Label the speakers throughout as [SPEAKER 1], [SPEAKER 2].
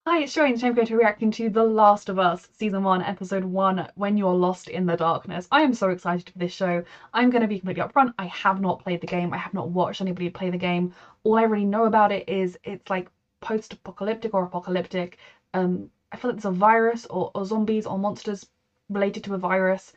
[SPEAKER 1] Hi, it's Joy, and today I'm going to be reacting to The Last of Us, Season 1, Episode 1, When You're Lost in the Darkness. I am so excited for this show. I'm going to be completely upfront. I have not played the game. I have not watched anybody play the game. All I really know about it is it's like post-apocalyptic or apocalyptic. I feel like there's a virus or zombies or monsters related to a virus.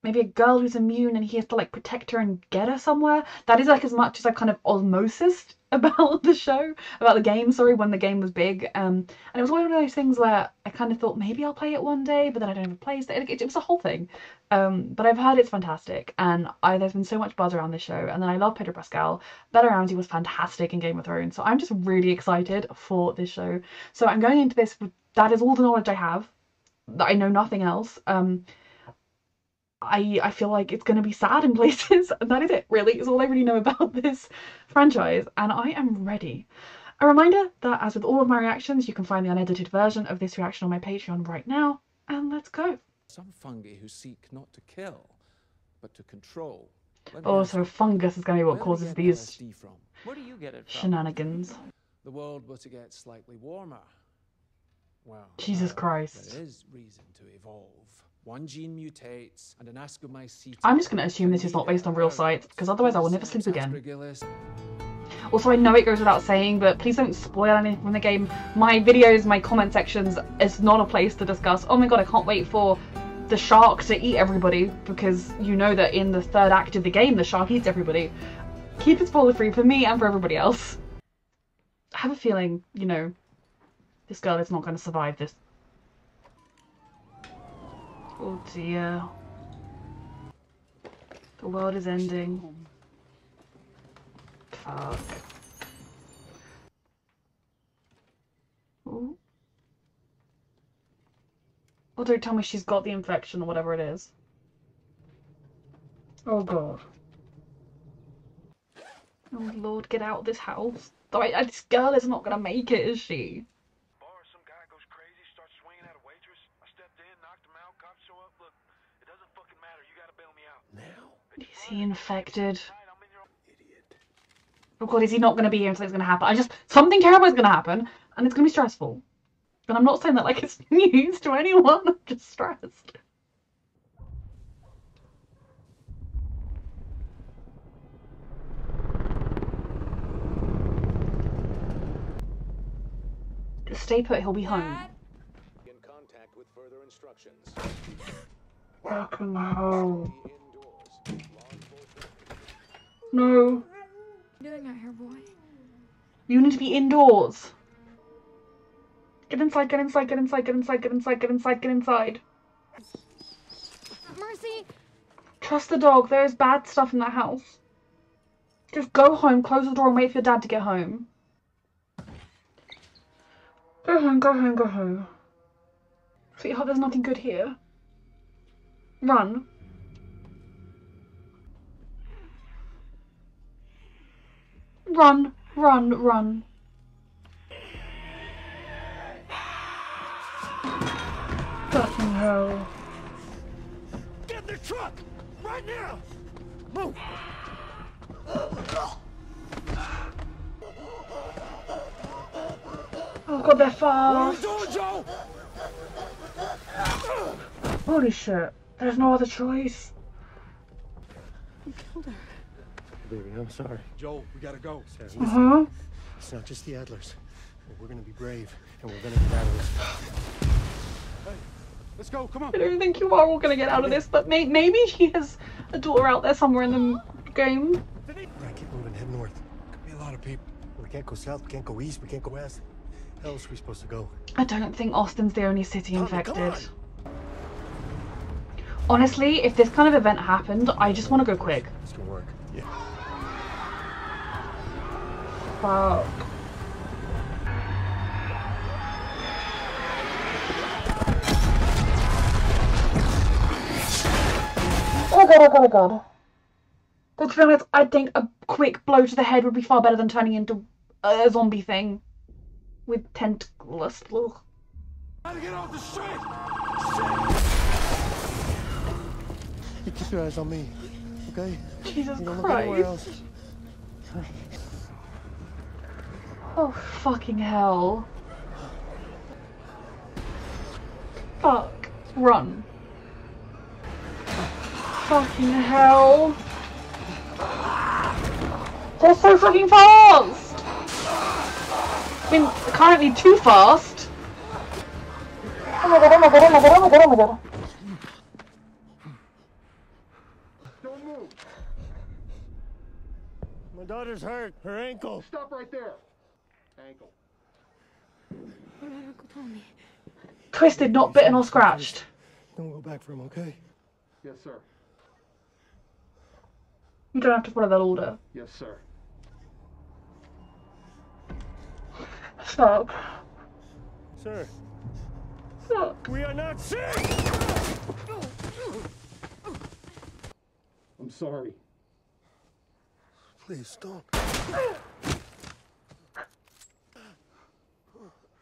[SPEAKER 1] Maybe a girl who's immune and he has to like protect her and get her somewhere. That is like as much as I kind of osmosis about the show, about the game, sorry, when the game was big. And it was one of those things where I kind of thought maybe I'll play it one day, but then I don't have a place. It was a whole thing. But I've heard it's fantastic, and there's been so much buzz around this show, and then I love Pedro Pascal. Bella Ramsey was fantastic in Game of Thrones, so I'm just really excited for this show. So I'm going into this with that is all the knowledge I have, that I know nothing else. I feel like it's going to be sad in places, and that is it, really. It's all I really know about this franchise, and I am ready. A reminder that, as with all of my reactions, you can find the unedited version of this reaction on my Patreon right now, and let's go.
[SPEAKER 2] Some fungi who seek not to kill, but to control.
[SPEAKER 1] Oh, so fungus is going to be what causes these
[SPEAKER 2] Where do you get it from?
[SPEAKER 1] shenanigans.
[SPEAKER 2] The world was to get slightly warmer. Well,
[SPEAKER 1] Jesus Christ.
[SPEAKER 2] there is reason to evolve. One gene mutates, and an ascomycete.
[SPEAKER 1] I'm just going to assume this is not based on real sites, because otherwise I will never sleep again. Also, I know it goes without saying, but please don't spoil anything from the game. My videos, my comment sections is not a place to discuss, oh my god, I can't wait for the shark to eat everybody, because you know that in the third act of the game, the shark eats everybody. Keep it spoiler free for me and for everybody else. I have a feeling, you know, this girl is not going to survive this. Oh dear. The world is ending. Fuck. Ooh. Oh, don't tell me she's got the infection or whatever it is. Oh god. Oh lord, get out of this house. This girl is not gonna make it, is she? Is he infected?
[SPEAKER 2] Idiot.
[SPEAKER 1] Oh god, is he not going to be here until it's going to happen? Something terrible is going to happen, and it's going to be stressful. And I'm not saying that like it's news to anyone, I'm just stressed. Just stay put, he'll be home.
[SPEAKER 2] In contact with further instructions.
[SPEAKER 1] Welcome home. No.
[SPEAKER 3] What are you doing out here, boy?
[SPEAKER 1] You need to be indoors. Get inside, get inside, get inside, get inside, get inside, get inside, get inside.
[SPEAKER 3] Mercy!
[SPEAKER 1] Trust the dog, there is bad stuff in that house. Just go home, close the door and wait for your dad to get home. Go home, go home, go home. Sweetheart, there's nothing good here. Run. Run, run, run. Fucking hell.
[SPEAKER 4] Get in the truck! Right now! Move!
[SPEAKER 1] Oh god, they're
[SPEAKER 4] What
[SPEAKER 1] fast.
[SPEAKER 4] are you doing, Joe?
[SPEAKER 1] Holy shit. There's no other choice.
[SPEAKER 3] You killed her.
[SPEAKER 4] Baby, I'm sorry. Joel, we gotta go.
[SPEAKER 1] Uh-huh.
[SPEAKER 4] It's not just the Adlers. We're gonna be brave, and we're gonna get out of this. Hey, let's go, come on.
[SPEAKER 1] I don't think you are all gonna get out of this, but maybe she has a daughter out there somewhere in the game.
[SPEAKER 4] Right, keep moving, head north. Could be a lot of people. We can't go south, we can't go east, we can't go west. How else are we supposed to go?
[SPEAKER 1] I don't think Austin's the only city
[SPEAKER 4] Tommy,
[SPEAKER 1] infected.
[SPEAKER 4] come on.
[SPEAKER 1] Honestly, if this kind of event happened, I just want to go quick.
[SPEAKER 4] This can work. Yeah.
[SPEAKER 1] Fuck. Oh god, oh god, oh god. But to be honest, I think a quick blow to the head would be far better than turning into a zombie thing. With tentacles. Ugh.
[SPEAKER 4] Gotta get off the street! You keep your eyes on me, okay?
[SPEAKER 1] Jesus
[SPEAKER 4] You don't look anywhere
[SPEAKER 1] Christ.
[SPEAKER 4] else.
[SPEAKER 1] Oh, fucking hell. Fuck. Run. Fucking hell. They're so fucking fast! I mean, currently too fast. Oh my god, oh my god, oh my god, oh my god, oh my god.
[SPEAKER 4] Don't move. My daughter's hurt. Her ankle. Stop right there. Ankle.
[SPEAKER 3] What did Uncle tell me?
[SPEAKER 1] Twisted, not bitten or scratched.
[SPEAKER 4] Don't go back for him, okay? Yes, sir.
[SPEAKER 1] You don't have to follow that order.
[SPEAKER 4] Yes, sir.
[SPEAKER 1] Fuck.
[SPEAKER 4] Sir,
[SPEAKER 1] Fuck.
[SPEAKER 4] we are not sick! I'm sorry. Please don't.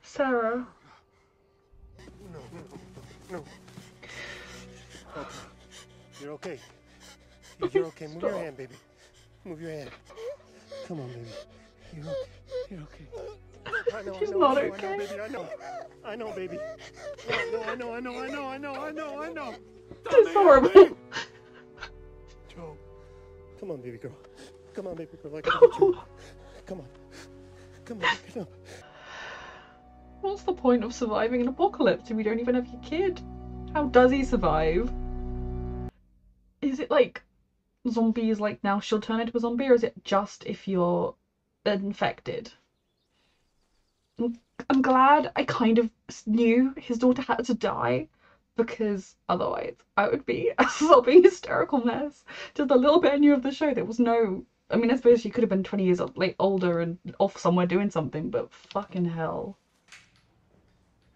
[SPEAKER 1] Sarah.
[SPEAKER 4] No. Okay. You're okay. You're okay. Move your hand, baby. Move your hand. Come on, baby. You're okay.
[SPEAKER 1] She's not okay.
[SPEAKER 4] Baby. I know, baby. I know.
[SPEAKER 1] It's horrible.
[SPEAKER 4] Joe. Come on, baby girl. Come on, baby girl. I gotta get you. Come on, get up.
[SPEAKER 1] What's the point of surviving an apocalypse if you don't even have your kid? How does he survive? Is it like zombies, like now she'll turn into a zombie, or is it just if you're infected? I'm glad I kind of knew his daughter had to die, because otherwise I would be a sobbing hysterical mess. Just a little bit I knew of the show. There was no, I mean, I suppose she could have been 20 years like older and off somewhere doing something, but fucking hell.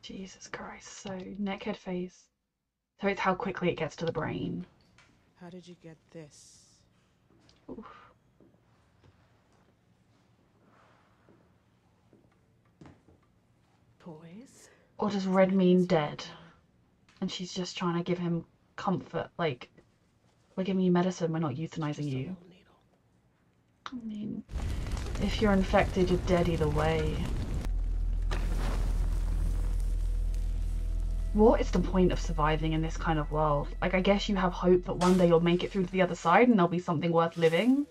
[SPEAKER 1] Jesus Christ. So neckhead face. So it's how quickly it gets to the brain.
[SPEAKER 5] How did you get this?
[SPEAKER 1] Oof.
[SPEAKER 5] Poise?
[SPEAKER 1] Or does red mean dead? And she's just trying to give him comfort, like, we're giving you medicine, we're not euthanizing you. I mean, if you're infected, you're dead either way. What is the point of surviving in this kind of world? Like, I guess you have hope that one day you'll make it through to the other side and there'll be something worth living.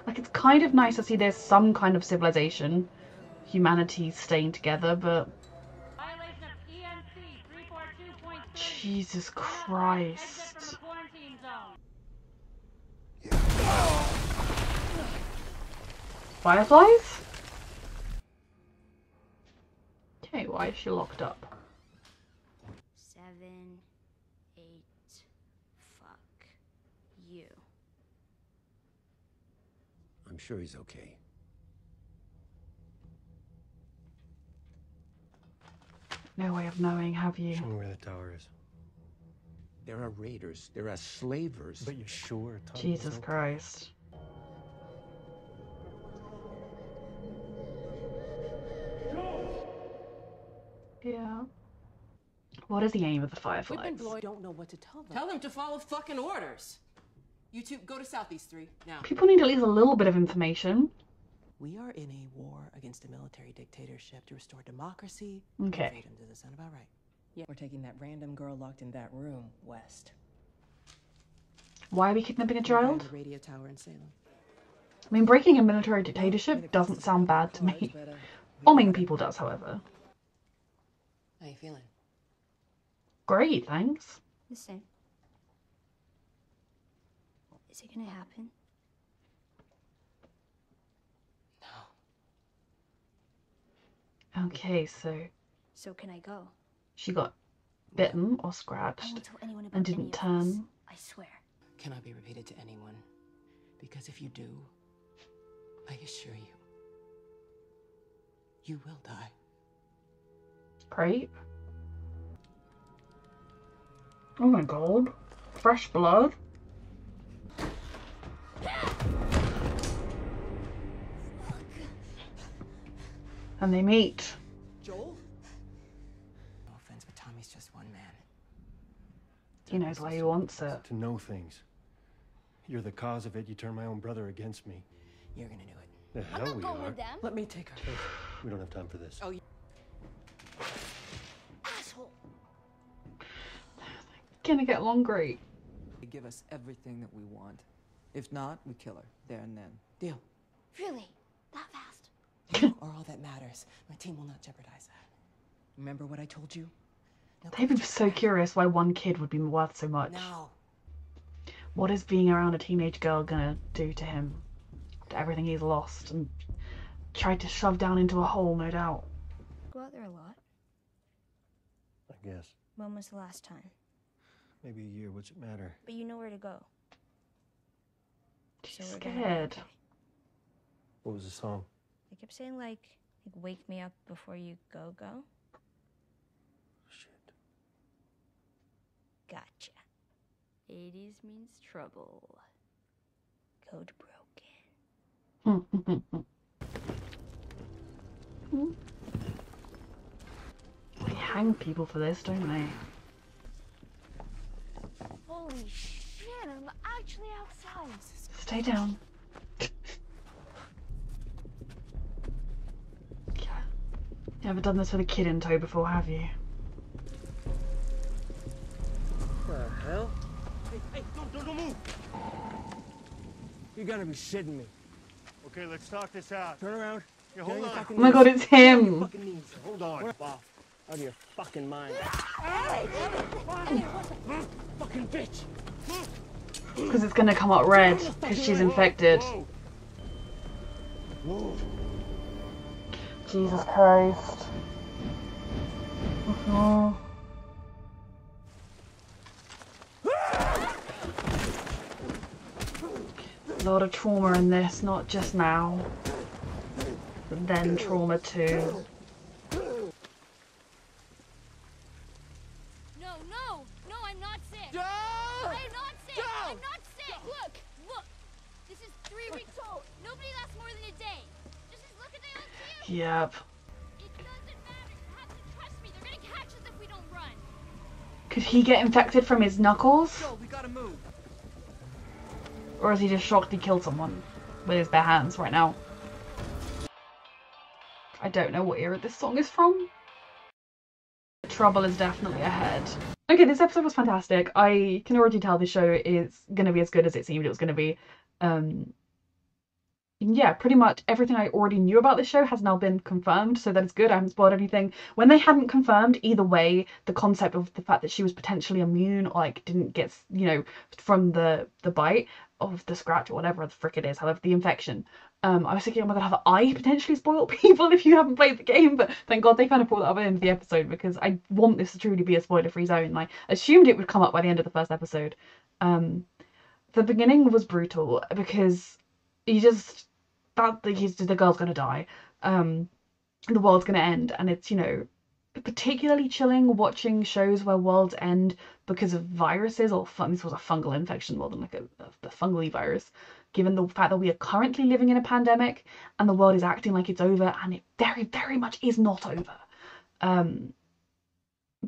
[SPEAKER 1] Like, it's kind of nice to see there's some kind of civilization, humanity staying together, but Jesus Christ. Fireflies? Okay, why is she locked up?
[SPEAKER 6] 7, 8, fuck you.
[SPEAKER 7] I'm sure he's okay.
[SPEAKER 1] No way of knowing, have you?
[SPEAKER 4] Show me where the tower is.
[SPEAKER 7] There are raiders. There are slavers.
[SPEAKER 4] But you're sure? Tom,
[SPEAKER 1] Jesus Christ. Yeah. What is the aim of the Fireflies?
[SPEAKER 5] Don't know what to tell them. Tell them to follow fucking orders. You two, go to south, these three, now.
[SPEAKER 1] People need at least a little bit of information.
[SPEAKER 5] We are in a war against a military dictatorship to restore democracy
[SPEAKER 1] Okay.
[SPEAKER 5] and freedom. Does that sound about right? Yeah. We're taking that random girl locked in that room west.
[SPEAKER 1] Why are we kidnapping a child?
[SPEAKER 5] The radio tower in Salem.
[SPEAKER 1] I mean, breaking a military dictatorship doesn't sound bad to me. Bombing people does, however.
[SPEAKER 5] How you feeling?
[SPEAKER 1] Great, thanks.
[SPEAKER 6] The same. Is it gonna happen?
[SPEAKER 5] No.
[SPEAKER 1] Okay, so
[SPEAKER 6] So can I go?
[SPEAKER 1] she got bitten or
[SPEAKER 6] I
[SPEAKER 1] scratched
[SPEAKER 6] won't tell anyone about
[SPEAKER 1] and
[SPEAKER 6] any
[SPEAKER 1] didn't
[SPEAKER 6] of this.
[SPEAKER 1] turn.
[SPEAKER 6] I swear.
[SPEAKER 5] Cannot be repeated to anyone. Because if you do, I assure you, you will die.
[SPEAKER 1] Great. Oh my god. Fresh blood. And they meet.
[SPEAKER 5] Joel? No offense, but Tommy's just one man.
[SPEAKER 1] He knows why he wants it.
[SPEAKER 4] To know things. You're the cause of it. You turned my own brother against me.
[SPEAKER 5] You're gonna do it.
[SPEAKER 4] The hell we are.
[SPEAKER 6] them.
[SPEAKER 5] Let me take her.
[SPEAKER 4] We don't have time for this.
[SPEAKER 5] Oh,
[SPEAKER 6] Asshole.
[SPEAKER 1] gonna get along great.
[SPEAKER 8] They give us everything that we want. If not, we kill her there and then. Deal.
[SPEAKER 6] Really? That fast?
[SPEAKER 5] You are all that matters. My team will not jeopardize that. Remember what I told you? No
[SPEAKER 1] They'd be
[SPEAKER 5] questions
[SPEAKER 1] so
[SPEAKER 5] asked.
[SPEAKER 1] curious why one kid would be worth so much.
[SPEAKER 5] No.
[SPEAKER 1] What is being around a teenage girl gonna do to him? To everything he's lost and tried to shove down into a hole, no doubt.
[SPEAKER 6] Go out there a lot.
[SPEAKER 4] I guess.
[SPEAKER 6] When was the last time?
[SPEAKER 4] Maybe a year. What's it matter?
[SPEAKER 6] But you know where to go.
[SPEAKER 1] She's
[SPEAKER 6] So we're gonna be
[SPEAKER 1] scared.
[SPEAKER 6] okay.
[SPEAKER 4] What was the song?
[SPEAKER 6] They kept saying like wake me up before you go.
[SPEAKER 4] Shit.
[SPEAKER 6] Gotcha. 80s means trouble. Code broken.
[SPEAKER 1] They hang people for this, don't they?
[SPEAKER 6] Holy shit, I'm actually outside.
[SPEAKER 1] Stay down. You haven't done this with a kid in tow before, have you?
[SPEAKER 4] What the hell? Hey, don't move! You gotta be shitting me. Okay, let's talk this out. Turn around. Yeah, hold on.
[SPEAKER 1] Oh my god, it's him!
[SPEAKER 4] Fucking knees. Hold on. Off. Out of your fucking mind. Fucking bitch.
[SPEAKER 1] Because it's gonna come up red, because she's infected.
[SPEAKER 4] Whoa.
[SPEAKER 1] Jesus Christ. Oh. A lot of trauma in this, not just now, but then trauma too.
[SPEAKER 3] No, I'm not sick. I'm not sick. I'm not sick. Look. This is 3 weeks old. Nobody lasts more than a day. Just look at the LTM.
[SPEAKER 1] Yep.
[SPEAKER 3] It doesn't matter. You have to trust me. They're gonna catch us if we don't run.
[SPEAKER 1] Could he get infected from his knuckles?
[SPEAKER 8] Go, we gotta move.
[SPEAKER 1] Or is he just shocked he killed someone with his bare hands right now? I don't know what era this song is from. Trouble is definitely ahead. Okay, this episode was fantastic. I can already tell the show is going to be as good as it seemed it was going to be. Yeah, pretty much everything I already knew about this show has now been confirmed, so that is good. I haven't spoiled anything. When they hadn't confirmed, either way, the concept of the fact that she was potentially immune, or like didn't get, you know, from the bite of the scratch or whatever the frick it is, however, the infection. I was thinking, oh my god, have I potentially spoiled people if you haven't played the game? But thank god they kind of brought that up at the end of the episode, because I want this to truly be a spoiler-free zone. I assumed it would come up by the end of the first episode. The beginning was brutal because you just that the girl's gonna die, the world's gonna end, and it's, you know, particularly chilling watching shows where worlds end because of viruses, or this was a fungal infection more than like a fungally virus, given the fact that we are currently living in a pandemic and the world is acting like it's over, and it very, very much is not over.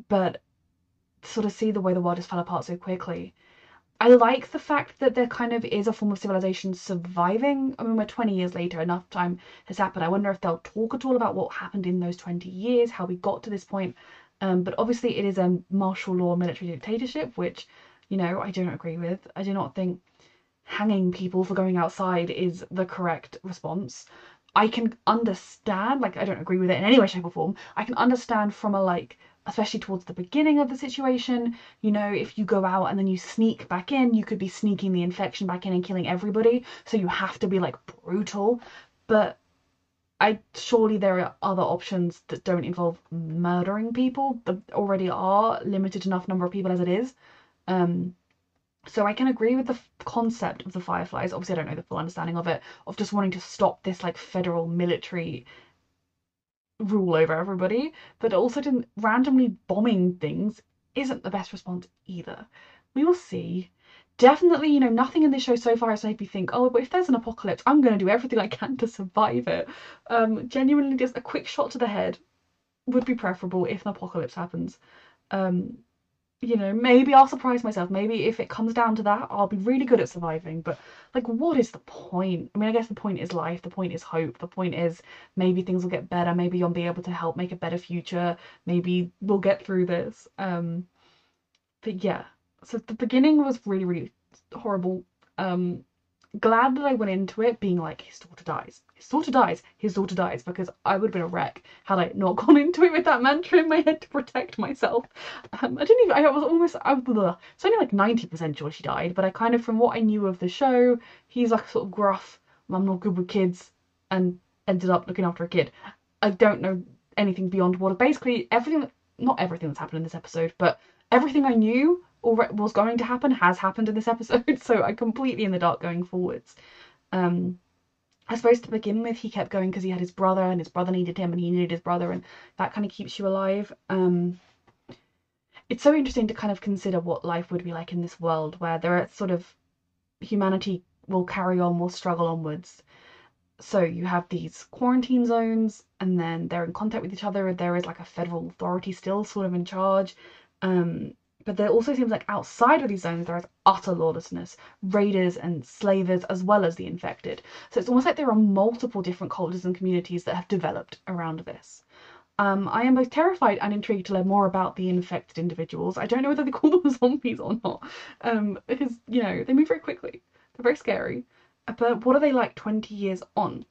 [SPEAKER 1] But sort of see the way the world just fell apart so quickly. I like the fact that there kind of is a form of civilization surviving. I mean, we're 20 years later, enough time has happened. I wonder if they'll talk at all about what happened in those 20 years, how we got to this point. But obviously it is a martial law military dictatorship, which, you know, I don't agree with. I do not think hanging people for going outside is the correct response. I can understand, like, I don't agree with it in any way, shape or form. I can understand from a, like, especially towards the beginning of the situation, you know, if you go out and then you sneak back in, you could be sneaking the infection back in and killing everybody, so you have to be like brutal. But surely there are other options that don't involve murdering people. There already are limited enough number of people as it is. So I can agree with the concept of the Fireflies. Obviously I don't know the full understanding of it, of just wanting to stop this like federal military rule over everybody, but also to randomly bombing things isn't the best response either. We will see. Definitely, you know, nothing in this show so far has made me think, oh, but if there's an apocalypse, I'm going to do everything I can to survive it. Genuinely, just a quick shot to the head would be preferable if an apocalypse happens. You know, maybe I'll surprise myself. Maybe if it comes down to that, I'll be really good at surviving. But, like, what is the point? I mean, I guess the point is life. The point is hope. The point is maybe things will get better. Maybe you'll be able to help make a better future. Maybe we'll get through this. But yeah, So the beginning was really, really horrible. Glad that I went into it being like, his daughter dies, his daughter dies, his daughter dies, because I would have been a wreck had I not gone into it with that mantra in my head to protect myself. I didn't even, I was almost, it's only like 90% sure she died, but I kind of, from what I knew of the show, he's like a sort of gruff, I'm not good with kids, and ended up looking after a kid. I don't know anything beyond what, basically everything, not everything that's happened in this episode, but everything I knew or was going to happen has happened in this episode, so I'm completely in the dark going forwards. I suppose to begin with, he kept going because he had his brother, and his brother needed him, and he needed his brother, and that kind of keeps you alive. It's so interesting to kind of consider what life would be like in this world where there are sort of, humanity will carry on, will struggle onwards. So you have these quarantine zones, and then they're in contact with each other. There is like a federal authority still sort of in charge. But there also seems like outside of these zones there is utter lawlessness, raiders and slavers, as well as the infected. So it's almost like there are multiple different cultures and communities that have developed around this. I am both terrified and intrigued to learn more about the infected individuals. I don't know whether they call them zombies or not, because, you know, they move very quickly. They're very scary. But what are they like 20 years on?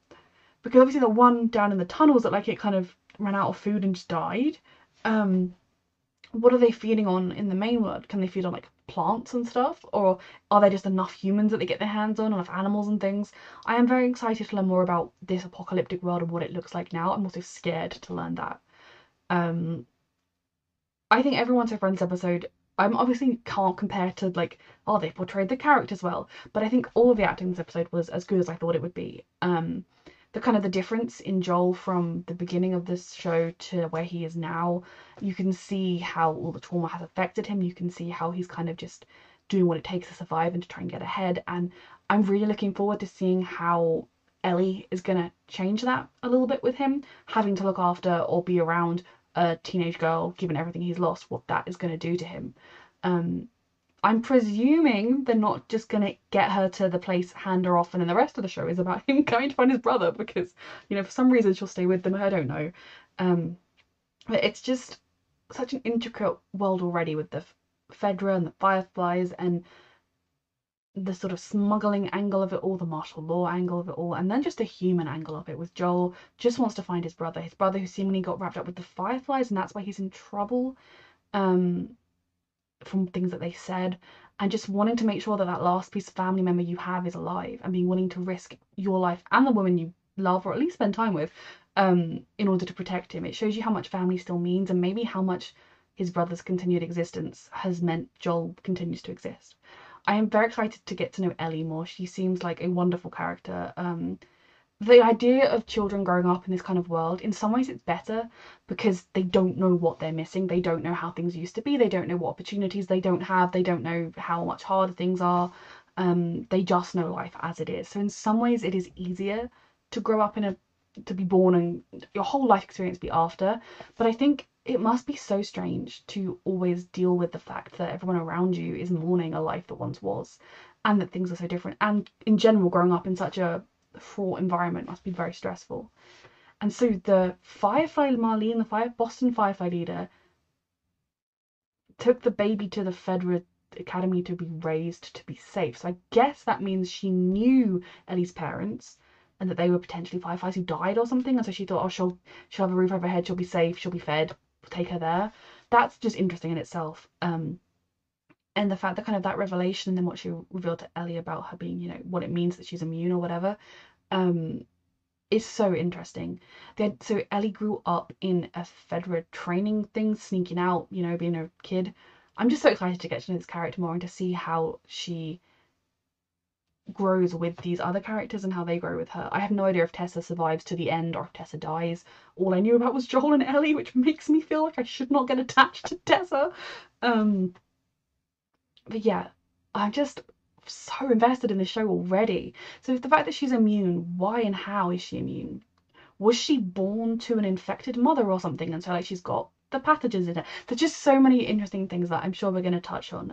[SPEAKER 1] Because obviously the one down in the tunnels that like it kind of ran out of food and just died. What are they feeding on in the main world? Can they feed on like plants and stuff? Or are there just enough humans that they get their hands on, enough animals and things? I am very excited to learn more about this apocalyptic world and what it looks like now. I'm also scared to learn that. I think everyone so far in this episode, I'm obviously can't compare to like, oh, they portrayed the characters well, but I think all of the acting in this episode was as good as I thought it would be. The kind of the difference in Joel from the beginning of this show to where he is now, you can see how all the trauma has affected him. You can see how he's kind of just doing what it takes to survive and to try and get ahead. And I'm really looking forward to seeing how Ellie is going to change that a little bit with him, having to look after or be around a teenage girl, given everything he's lost, what that is going to do to him. I'm presuming they're not just going to get her to the place, hand her off, and then the rest of the show is about him going to find his brother because, you know, for some reason she'll stay with them. I don't know. But it's just such an intricate world already with the Fedra and the Fireflies and the sort of smuggling angle of it all, the martial law angle of it all, and then just the human angle of it with Joel just wants to find his brother who seemingly got wrapped up with the Fireflies, and that's why he's in trouble. From things that they said, and just wanting to make sure that that last piece of family member you have is alive, and being willing to risk your life and the woman you love, or at least spend time with, in order to protect him. It shows you how much family still means, and maybe how much his brother's continued existence has meant Joel continues to exist. I am very excited to get to know Ellie more. She seems like a wonderful character. The idea of children growing up in this kind of world, in some ways it's better because they don't know what they're missing. They don't know how things used to be. They don't know what opportunities they don't have. They don't know how much harder things are. They just know life as it is. So in some ways it is easier to grow up to be born and your whole life experience be after. But I think it must be so strange to always deal with the fact that everyone around you is mourning a life that once was, and that things are so different. And in general, growing up in such a fraught environment must be very stressful. And so the Firefly Marlene, the Boston Firefly leader, took the baby to the Federal Academy to be raised to be safe. So I guess that means she knew Ellie's parents and that they were potentially fireflies who died or something, and so she thought, oh, she'll have a roof over her head, she'll be safe, she'll be fed, we'll take her there. That's just interesting in itself. And the fact that kind of that revelation and then what she revealed to Ellie about her being, you know, what it means that she's immune or whatever, is so interesting. So Ellie grew up in a Fedra training thing, sneaking out, you know, being a kid. I'm just so excited to get to know this character more and to see how she grows with these other characters and how they grow with her. I have no idea if Tessa survives to the end or if Tessa dies. All I knew about was Joel and Ellie, which makes me feel like I should not get attached to Tessa. But yeah, I'm just so invested in this show already. So the fact that she's immune, why and how is she immune? Was she born to an infected mother or something, and so like she's got the pathogens in her? There's just so many interesting things that I'm sure we're going to touch on.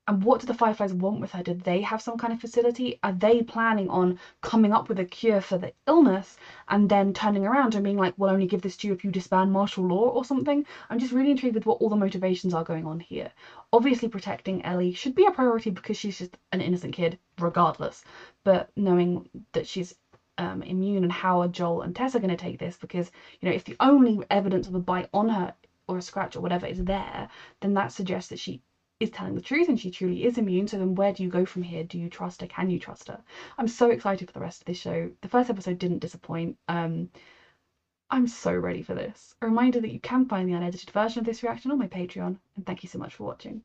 [SPEAKER 1] And what do the Fireflies want with her? Do they have some kind of facility? Are they planning on coming up with a cure for the illness and then turning around and being like, we'll only give this to you if you disband martial law or something? I'm just really intrigued with what all the motivations are going on here. Obviously protecting Ellie should be a priority because she's just an innocent kid regardless. But knowing that she's immune, and how are Joel and Tess are going to take this, because, you know, if the only evidence of a bite on her or a scratch or whatever is there, then that suggests that she is telling the truth and she truly is immune. So then where do you go from here? Do you trust her? Can you trust her? I'm so excited for the rest of this show. The first episode didn't disappoint. I'm so ready for this. A reminder that you can find the unedited version of this reaction on my Patreon, and thank you so much for watching.